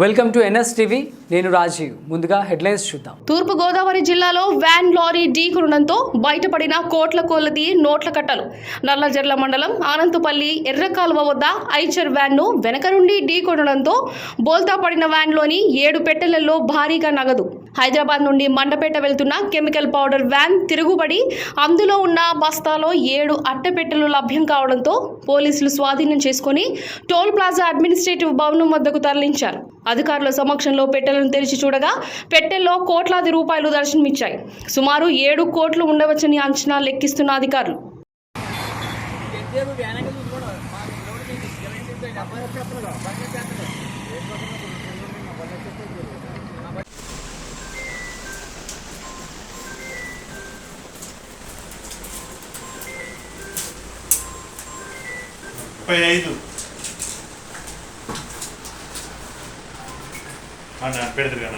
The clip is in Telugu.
Welcome to NSTV. నేను రాజీవ్. ముందుగా హెడ్లైన్స్ చూద్దాం. తూర్పు గోదావరి జిల్లాలో వ్యాన్ లారీ ఢీకొనడంతో బయటపడిన కోట్ల కొలది నోట్ల కట్టలు. నల్లజర్ల మండలం ఆనంతుపల్లి ఎర్రకాలువ వద్ద ఐచర్ వ్యాన్ను వెనక నుండి ఢీకొనడంతో బోల్తా పడిన వ్యాన్లోని 7 పెట్టెలలో భారీగా నగదు. హైదరాబాద్ నుండి మండపేట వెళ్తున్న కెమికల్ పౌడర్ వ్యాన్ తిరుగుబడి అందులో ఉన్న బస్తాలో 7 అట్టపెట్టెలు లభ్యం కావడంతో పోలీసులు స్వాధీనం చేసుకుని టోల్ ప్లాజా అడ్మినిస్ట్రేటివ్ భవనం వద్దకు తరలించారు. అధికారుల సమక్షంలో పెట్టెలను తెరిచి చూడగా పెట్టెల్లో కోట్లాది రూపాయలు దర్శనమిచ్చాయి. సుమారు 7 కోట్లు ఉండవచ్చని అంచనా లెక్కిస్తున్న అధికారులు. పెడతారు కదా.